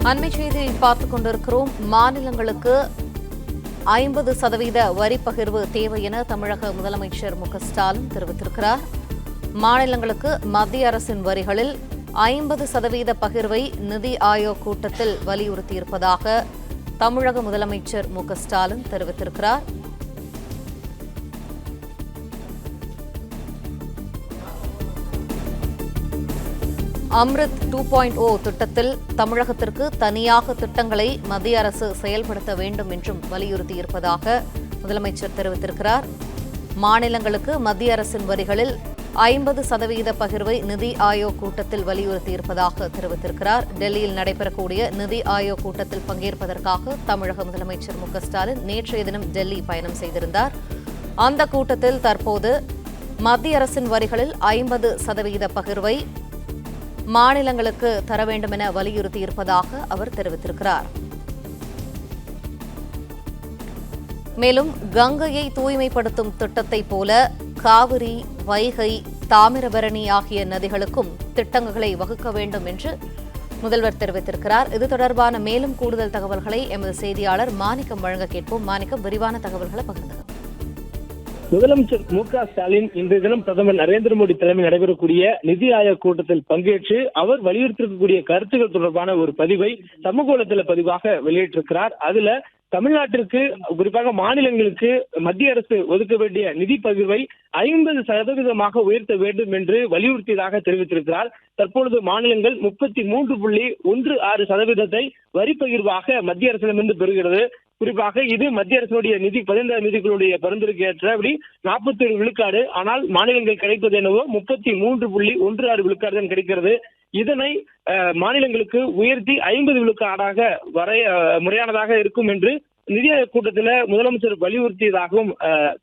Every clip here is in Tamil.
அண்மை செய்தியை பார்த்துக் கொண்டிருக்கிறோம். மாநிலங்களுக்கு 50% வரி பகிர்வு தேவை என தமிழக முதலமைச்சர் மு.க.ஸ்டாலின் தெரிவித்திருக்கிறார். மாநிலங்களுக்கு மத்திய அரசின் வரிகளில் 50% பகிர்வை நிதி ஆயோக் கூட்டத்தில் வலியுறுத்தியிருப்பதாக தமிழக முதலமைச்சர் மு.க.ஸ்டாலின் தெரிவித்திருக்கிறார். அம்ரித் 2.0 திட்டத்தில் தமிழகத்திற்கு தனியாக திட்டங்களை மத்திய அரசு செயல்படுத்த வேண்டும் என்றும் வலியுறுத்தியிருப்பதாக முதலமைச்சர் தெரிவித்திருக்கிறார். மாநிலங்களுக்கு மத்திய அரசின் வரிகளில் 50% பகிர்வை நிதி ஆயோக் கூட்டத்தில் வலியுறுத்தியிருப்பதாக தெரிவித்திருக்கிறார். டெல்லியில் நடைபெறக்கூடிய நிதி ஆயோக் கூட்டத்தில் பங்கேற்பதற்காக தமிழக முதலமைச்சர் மு.க.ஸ்டாலின் நேற்றைய தினம் டெல்லி பயணம் செய்திருந்தார். அந்த கூட்டத்தில் தற்போது மத்திய அரசின் வரிகளில் 50% பகிர்வை மாநிலங்களுக்கு தர வேண்டும் என வலியுறுத்தியிருப்பதாக அவர் தெரிவித்திருக்கிறார். மேலும் கங்கையை தூய்மைப்படுத்தும் திட்டத்தைப் போல காவிரி, வைகை, தாமிரபரணி ஆகிய நதிகளுக்கும் திட்டங்களை வகுக்க வேண்டும் என்று முதல்வர் தெரிவித்திருக்கிறார். இது தொடர்பான மேலும் கூடுதல் தகவல்களை எமது செய்தியாளர் மாணிக்கம் வழங்க கேட்போம். மாணிக்கம், விரிவான தகவல்களை பகிர்ந்து. முதலமைச்சர் மு.க.ஸ்டாலின் இன்றைய தினம் பிரதமர் நரேந்திர மோடி தலைமையில் நடைபெறக்கூடிய நிதி ஆயோக் கூட்டத்தில் பங்கேற்று அவர் வலியுறுத்திருக்கக்கூடிய கருத்துக்கள் தொடர்பான ஒரு பதிவை சமூக வலைதள பதிவாக வெளியிட்டிருக்கிறார். அதுல தமிழ்நாட்டிற்கு, குறிப்பாக மாநிலங்களுக்கு மத்திய அரசு ஒதுக்க வேண்டிய நிதி பகிர்வை 50% உயர்த்த வேண்டும் என்று வலியுறுத்தியதாக தெரிவித்திருக்கிறார். தற்பொழுது மாநிலங்கள் 33.16% வரி பகிர்வாக மத்திய அரசிடமிருந்து பெறுகிறது. குறிப்பாக இது மத்திய அரசுடைய நிதி 15 நிதிகளுடைய பரிந்துரைக்கு ஏற்றபடி 47 விழுக்காடு. ஆனால் மாநிலங்கள் கிடைப்பது என்னவோ 33.16 விழுக்காடு தான் கிடைக்கிறது. இதனை மாநிலங்களுக்கு உயர்த்தி 50 விழுக்காடாக முறையானதாக இருக்கும் என்று நிதி ஆயோக் கூட்டத்தில் முதலமைச்சர் வலியுறுத்தியதாகவும்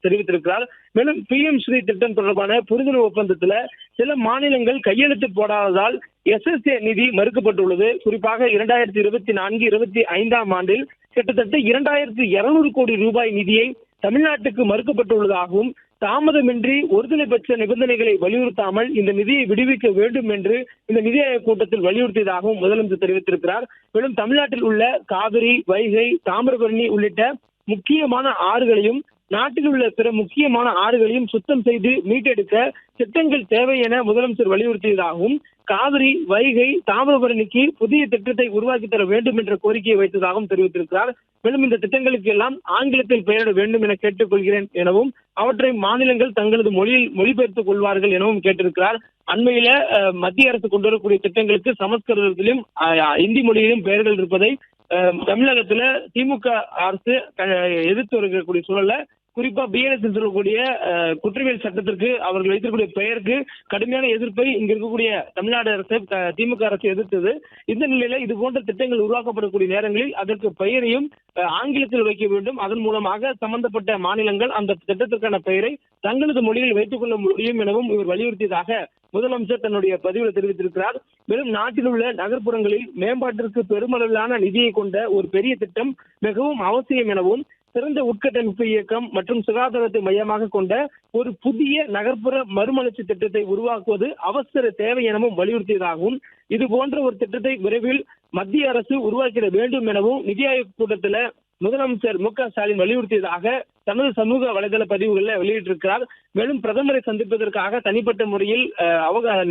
தெரிவித்திருக்கிறார். மேலும் PM ஸ்ரீ திட்டம் தொடர்பான புரிந்துணர்வு ஒப்பந்தத்தில் சில மாநிலங்கள் கையெழுத்து போடாததால் SSA நிதி மறுக்கப்பட்டுள்ளது. குறிப்பாக 2024-25 ஆண்டில் கிட்டத்தட்ட 2200 கோடி ரூபாய் நிதியை தமிழ்நாட்டுக்கு மறுக்கப்பட்டுள்ளதாகவும், தாமதமின்றி ஒருதலைபட்ச நிபந்தனைகளை வலியுறுத்தாமல் இந்த நிதியை விடுவிக்க வேண்டும் என்று இந்த நிதி ஆயோக் கூட்டத்தில் வலியுறுத்தியதாகவும் முதலமைச்சர் தெரிவித்திருக்கிறார். மேலும் தமிழ்நாட்டில் உள்ள காவிரி, வைகை, தாமிரபரணி உள்ளிட்ட முக்கியமான ஆறுகளையும் நாட்டில் உள்ள பிற முக்கியமான ஆறுகளையும் சுத்தம் செய்து மீட்டெடுக்க திட்டங்கள் தேவை என முதலமைச்சர் வலியுறுத்தியதாகவும், காவிரி, வைகை, தாமிரபரணிக்கு புதிய திட்டத்தை உருவாக்கி தர வேண்டும் என்ற கோரிக்கையை வைத்ததாகவும் தெரிவித்திருக்கிறார். மேலும் இந்த திட்டங்களுக்கு எல்லாம் ஆங்கிலத்தில் பெயரிட வேண்டும் என கேட்டுக்கொள்கிறேன் எனவும், அவற்றை மாநிலங்கள் தங்களது மொழியில் மொழிபெயர்த்துக் கொள்வார்கள் எனவும் கேட்டிருக்கிறார். அண்மையில மத்திய அரசு கொண்டு வரக்கூடிய திட்டங்களுக்கு சமஸ்கிருதத்திலும் இந்தி மொழியிலும் பெயர்கள் இருப்பதை தமிழகத்துல திமுக அரசு எதிர்த்து வருகக்கூடிய சூழல்ல, குறிப்பா BLS சொல்லக்கூடிய குற்றவியல் சட்டத்திற்கு அவர்கள் வைத்திருக்கக்கூடிய பெயருக்கு கடுமையான எதிர்ப்பை இங்க இருக்கக்கூடிய தமிழ்நாடு அரசு, திமுக அரசு எதிர்த்தது. இந்த நிலையில இது போன்ற திட்டங்கள் உருவாக்கப்படக்கூடிய நேரங்களில் அதற்கு பெயரையும் ஆங்கிலத்தில் வைக்க வேண்டும். அதன் மூலமாக சம்பந்தப்பட்ட மாநிலங்கள் அந்த திட்டத்திற்கான பெயரை தங்களது மொழியில் வைத்துக் கொள்ள முடியும் எனவும் இவர் வலியுறுத்தியதாக முதலமைச்சர் தன்னுடைய பதிவில் தெரிவித்திருக்கிறார். மேலும் நாட்டில் உள்ள நகர்ப்புறங்களில் மேம்பாட்டிற்கு பெருமளவிலான நிதியை கொண்ட ஒரு பெரிய திட்டம் மிகவும் அவசியம் எனவும், சிறந்த உட்கட்டமைப்பு இயக்கம் மற்றும் சுகாதாரத்தை மையமாக கொண்ட ஒரு புதிய நகர்ப்புற மறுமலர்ச்சி திட்டத்தை உருவாக்குவது அவசர தேவை எனவும் வலியுறுத்தியதாகவும், இது போன்ற ஒரு திட்டத்தை விரைவில் மத்திய அரசு உருவாக்கிட வேண்டும் எனவும் நிதி ஆயோக் கூட்டத்தில் முதலமைச்சர் மு.க.ஸ்டாலின் வலியுறுத்தியதாக தனது சமூக வலைதள பதிவுகளில் வெளியிட்டிருக்கிறார். மேலும் பிரதமரை சந்திப்பதற்காக தனிப்பட்ட முறையில்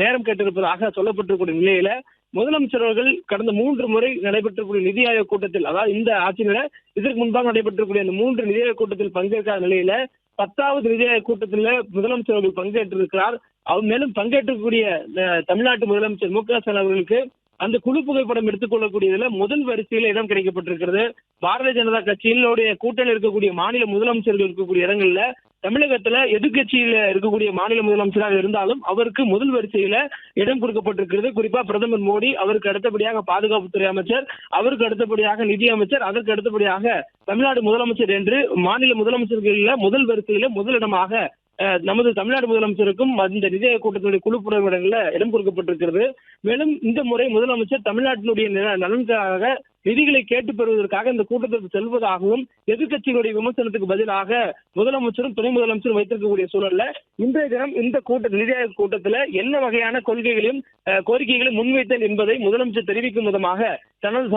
நேரம் கேட்டிருப்பதாக சொல்லப்பட்டிருக்கூடிய நிலையில முதலமைச்சர் அவர்கள் கடந்த 3 முறை நடைபெற்றக்கூடிய நிதி ஆயோக் கூட்டத்தில், அதாவது இந்த ஆட்சியில இதற்கு முன்பாக நடைபெற்றக்கூடிய இந்த 3 நிதி ஆயோக் கூட்டத்தில் பங்கேற்காத நிலையில 10வது நிதி ஆயோக் கூட்டத்தில் முதலமைச்சர் அவர்கள் பங்கேற்றிருக்கிறார். மேலும் பங்கேற்றக்கூடிய தமிழ்நாட்டு முதலமைச்சர் மு.க.ஸ்டாலின் அவர்களுக்கு அந்த குழு புகைப்படம் எடுத்துக் கொள்ளக்கூடியதுல முதல் வரிசையில இடம் கிடைக்கப்பட்டிருக்கிறது. பாரதிய ஜனதா கட்சியினுடைய கூட்டணியில் இருக்கக்கூடிய மாநில முதலமைச்சர்கள் இருக்கக்கூடிய இடங்கள்ல தமிழகத்துல எதிர்கட்சியில இருக்கக்கூடிய மாநில முதலமைச்சராக இருந்தாலும் அவருக்கு முதல் வரிசையில இடம் கொடுக்கப்பட்டிருக்கிறது. குறிப்பா பிரதமர் மோடி, அவருக்கு அடுத்தபடியாக பாதுகாப்புத்துறை அமைச்சர், அவருக்கு அடுத்தபடியாக நிதி அமைச்சர், அதற்கு அடுத்தபடியாக தமிழ்நாடு முதலமைச்சர் என்று மாநில முதலமைச்சர்கள முதல் வரிசையில முதலிடமாக நமது தமிழ்நாடு முதலமைச்சருக்கும் இந்த நிதி ஆயோக் கூட்டத்தினுடைய குழு புறவிடங்களில் இடம் கொடுக்கப்பட்டிருக்கிறது. மேலும் இந்த முறை முதலமைச்சர் தமிழ்நாட்டினுடைய நலனுக்காக நிதிகளை கேட்டு பெறுவதற்காக இந்த கூட்டத்திற்கு செல்வதாகவும் எதிர்க்கட்சிகளுடைய விமர்சனத்துக்கு பதிலாக முதலமைச்சரும் துணை முதலமைச்சரும் வைத்திருக்கக்கூடிய சூழல்ல இன்றைய தினம் இந்த நிதி ஆயோக் கூட்டத்தில் என்ன வகையான கொள்கைகளையும் கோரிக்கைகளையும் முன்வைத்தேன் என்பதை முதலமைச்சர் தெரிவிக்கும் விதமாக தனது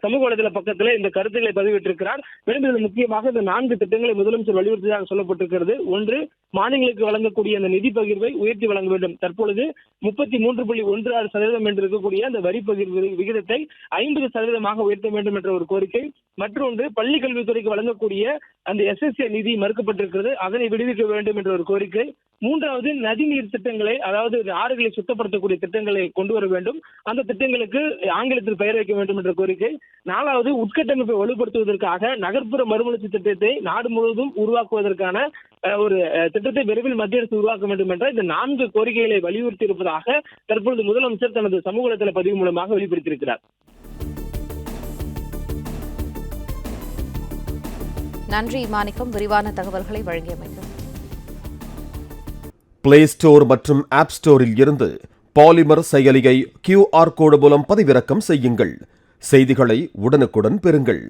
சமூக வலைதள பக்கத்தில் இந்த கருத்துக்களை பதிவிட்டிருக்கிறார். மேலும் இதில் முக்கியமாக இந்த 4 திட்டங்களை முதலமைச்சர் வலியுறுத்தியதாக சொல்லப்பட்டிருக்கிறது. ஒன்று, மாநிலங்களுக்கு வழங்கக்கூடிய அந்த நிதி பகிர்வை உயர்த்தி வழங்க வேண்டும். தற்பொழுது 33.16% என்று இருக்கக்கூடிய அந்த வரி பகிர்வு விகிதத்தை 50% உயர்த்த வேண்டும் என்ற ஒரு கோரிக்கை. மற்றொன்று, பள்ளி கல்வித்துறைக்கு வழங்கக்கூடிய அந்த SSA நிதி மறுக்கப்பட்டிருக்கிறது, அதனை விடுவிக்க வேண்டும் என்ற ஒரு கோரிக்கை. மூன்றாவது, நதிநீர் திட்டங்களை, அதாவது ஆறுகளை சுத்தப்படுத்தக்கூடிய திட்டங்களை கொண்டு வர வேண்டும், அந்த திட்டங்களுக்கு ஆங்கிலத்தில் பெயர் வைக்க வேண்டும் என்ற கோரிக்கை. நாலாவது, உட்கட்டமைப்பை வலுப்படுத்துவதற்காக நகர்ப்புற மறுமலர்ச்சி திட்டத்தை நாடு முழுவதும் உருவாக்குவதற்கான ஒரு திட்டத்தை விரைவில் மத்திய அரசு உருவாக்க வேண்டும் என்ற இந்த 4 கோரிக்கைகளை வலியுறுத்தி இருப்பதாக தற்பொழுது முதலமைச்சர் தனது சமூக வலைதள பதிவு மூலமாக வெளிப்படுத்தியிருக்கிறார். நன்றி மாணிக்கம், விரிவான தகவல்களை வழங்கியமைக்கு. பிளே ஸ்டோர் மற்றும் ஆப் ஸ்டோரில் இருந்து பாலிமர் செயலியை QR கோடு மூலம் பதிவிறக்கம் செய்யுங்கள். செய்திகளை உடனுக்குடன் பெறுங்கள்.